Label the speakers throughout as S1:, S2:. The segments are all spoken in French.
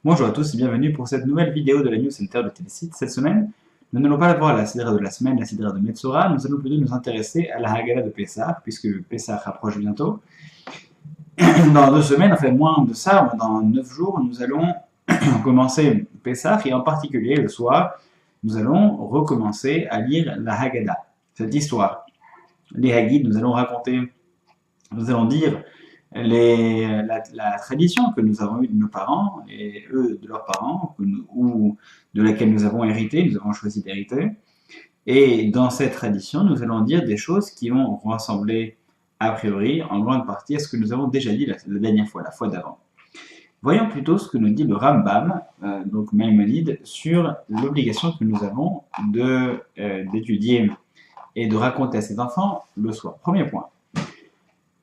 S1: Bonjour à tous et bienvenue pour cette nouvelle vidéo de la News Center de Télécite. Cette semaine, nous n'allons pas voir la Sidra de la semaine, la Sidra de Metzora, nous allons plutôt nous intéresser à la Haggadah de Pessah, puisque Pessah approche bientôt. Dans 2 semaines, enfin moins de ça, dans 9 jours, nous allons commencer Pessah et en particulier le soir, nous allons recommencer à lire la Haggadah, cette histoire. Les Haggids, nous allons raconter, nous allons dire la tradition que nous avons eue de nos parents et eux de leurs parents, ou de laquelle nous avons hérité, nous avons choisi d'hériter. Et dans cette tradition, nous allons dire des choses qui vont ressembler a priori en grande partie à ce que nous avons déjà dit la dernière fois, la fois d'avant. Voyons plutôt ce que nous dit le Rambam, donc Maïmonide, sur l'obligation que nous avons d'étudier et de raconter à ses enfants le soir. Premier point.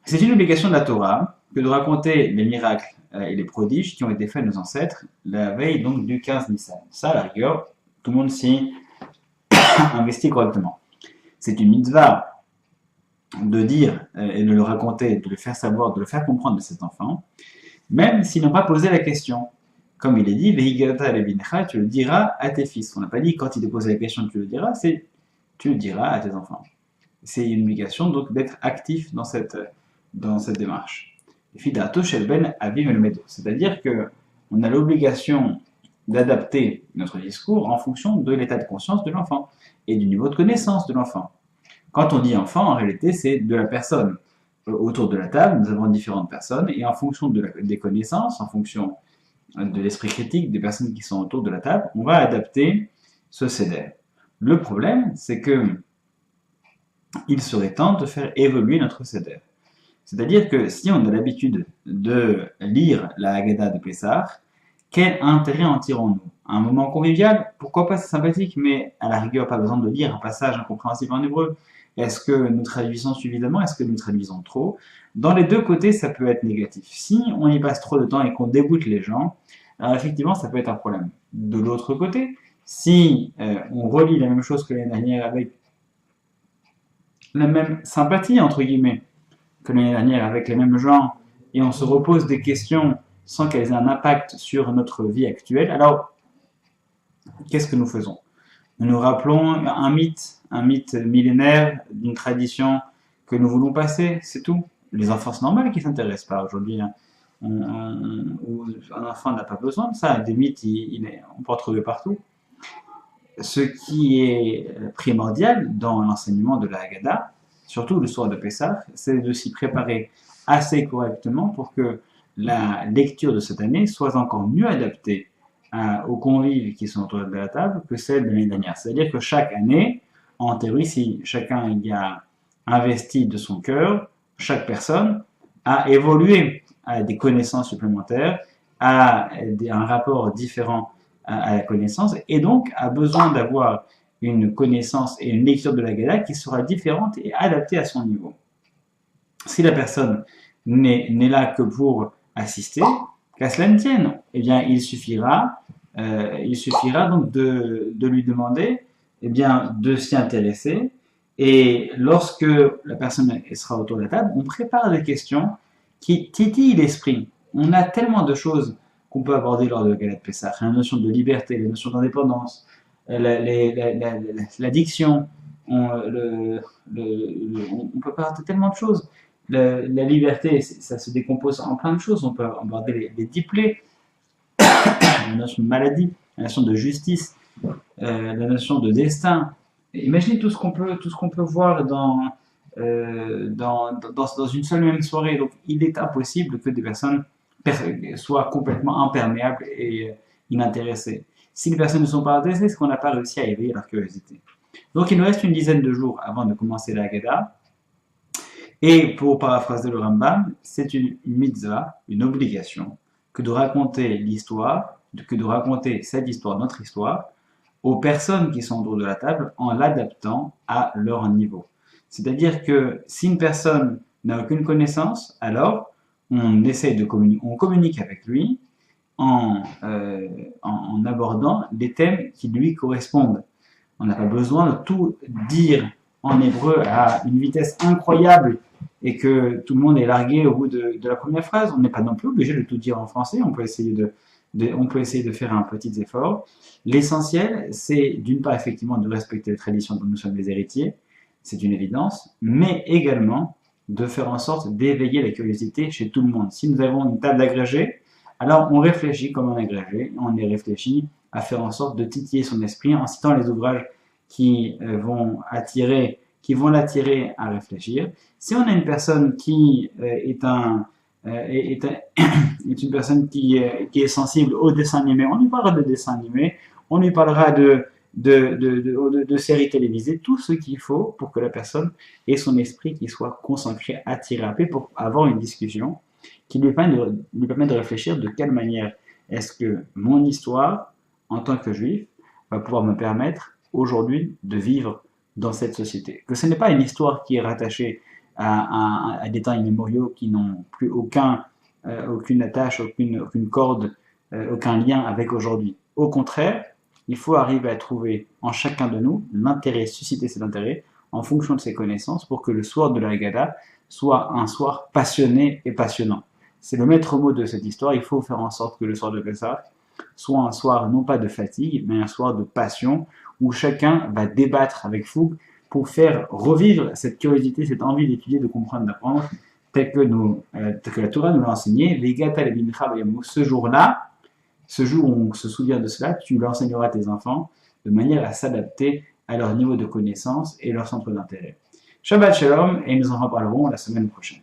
S1: C'est une obligation de la Torah que de raconter les miracles et les prodiges qui ont été faits à nos ancêtres la veille donc du 15 Nissan. Ça, à la rigueur, tout le monde s'y investit correctement. C'est une mitzvah de dire et de le raconter, de le faire savoir, de le faire comprendre à ses enfants, même s'ils n'ont pas posé la question. Comme il est dit, Vehigata levinecha, tu le diras à tes fils. On n'a pas dit quand il te pose la question, tu le diras, c'est tu le diras à tes enfants. C'est une obligation donc d'être actif dans cette démarche. C'est-à-dire qu'on a l'obligation d'adapter notre discours en fonction de l'état de conscience de l'enfant et du niveau de connaissance de l'enfant. Quand on dit enfant, en réalité, c'est de la personne. Autour de la table, nous avons différentes personnes et en fonction des connaissances, en fonction de l'esprit critique des personnes qui sont autour de la table, on va adapter ce seder. Le problème, c'est que il serait temps de faire évoluer notre seder. C'est-à-dire que si on a l'habitude de lire la Haggadah de Pessah, quel intérêt en tirons-nous? Un moment convivial, pourquoi pas, c'est sympathique, mais à la rigueur, pas besoin de lire un passage incompréhensible en hébreu. Est-ce que nous traduisons suffisamment? Est-ce que nous traduisons trop? Dans les deux côtés, ça peut être négatif. Si on y passe trop de temps et qu'on dégoûte les gens, alors effectivement, ça peut être un problème. De l'autre côté, si on relit la même chose que l'année dernière avec la même sympathie, entre guillemets, que l'année dernière avec les mêmes gens, et on se repose des questions sans qu'elles aient un impact sur notre vie actuelle, alors qu'est-ce que nous faisons? Nous nous rappelons un mythe millénaire d'une tradition que nous voulons passer, c'est tout. Les enfants, c'est normal qu'ils ne s'intéressent pas aujourd'hui. Un enfant n'a pas besoin de ça. Des mythes, on peut en trouver partout. Ce qui est primordial dans l'enseignement de la Haggadah, surtout le soir de Pessah, c'est de s'y préparer assez correctement pour que la lecture de cette année soit encore mieux adaptée aux convives qui sont autour de la table que celle de l'année dernière. C'est-à-dire que chaque année, en théorie, si chacun y a investi de son cœur, chaque personne a évolué, a des connaissances supplémentaires, a un rapport différent à la connaissance, et donc a besoin d'avoir une connaissance et une lecture de la Haggadah qui sera différente et adaptée à son niveau. Si la personne n'est là que pour assister, qu'à cela ne tienne, eh bien il suffira donc de lui demander de s'y intéresser, et lorsque la personne sera autour de la table, on prépare des questions qui titillent l'esprit. On a tellement de choses qu'on peut aborder lors de la Haggadah de Pessah, la notion de liberté, la notion d'indépendance, l'addiction, on peut parler de tellement de choses. La liberté, ça se décompose en plein de choses. On peut aborder les 10 plaies, la notion de maladie, la notion de justice, la notion de destin. Imaginez tout ce qu'on peut voir dans une seule même soirée. Donc, il est impossible que des personnes soient complètement imperméables et inintéressées. Si les personnes ne sont pas intéressées, c'est qu'on n'a pas réussi à éveiller leur curiosité. Donc, il nous reste une dizaine de jours avant de commencer la Haggadah. Et pour paraphraser le Rambam, c'est une mitzvah, une obligation, que de raconter l'histoire, que de raconter cette histoire, notre histoire, aux personnes qui sont autour de la table en l'adaptant à leur niveau. C'est-à-dire que si une personne n'a aucune connaissance, alors on essaye de communiquer, on communique avec lui en abordant des thèmes qui lui correspondent. On n'a pas besoin de tout dire en hébreu à une vitesse incroyable et que tout le monde est largué au bout de la première phrase. On n'est pas non plus obligé de tout dire en français. On peut essayer on peut essayer de faire un petit effort. L'essentiel, c'est d'une part effectivement de respecter les traditions dont nous sommes les héritiers, c'est une évidence, mais également de faire en sorte d'éveiller la curiosité chez tout le monde. Si nous avons une table d'agrégés, alors on réfléchit comme un agrégé, on est réfléchi à faire en sorte de titiller son esprit en citant les ouvrages qui vont l'attirer à réfléchir. Si on a une personne qui est une personne qui est sensible au dessin animé, on lui parlera de dessin animé, on lui parlera de séries télévisées, tout ce qu'il faut pour que la personne ait son esprit qui soit concentré, attiré, happé pour avoir une discussion qui lui permet de réfléchir de quelle manière est-ce que mon histoire, en tant que juif, va pouvoir me permettre aujourd'hui de vivre dans cette société. Que ce n'est pas une histoire qui est rattachée à des temps immémoriaux qui n'ont plus aucune attache, aucune corde, aucun lien avec aujourd'hui. Au contraire, il faut arriver à trouver en chacun de nous l'intérêt, susciter cet intérêt en fonction de ses connaissances pour que le soir de la Haggadah soit un soir passionné et passionnant. C'est le maître mot de cette histoire. Il faut faire en sorte que le soir de Pessah soit un soir non pas de fatigue, mais un soir de passion où chacun va débattre avec fougue pour faire revivre cette curiosité, cette envie d'étudier, de comprendre, d'apprendre, tel que la Torah nous l'a enseigné. Ce jour-là, ce jour où on se souvient de cela, tu l'enseigneras à tes enfants de manière à s'adapter à leur niveau de connaissance et leur centre d'intérêt. Shabbat Shalom, et nous en reparlerons la semaine prochaine.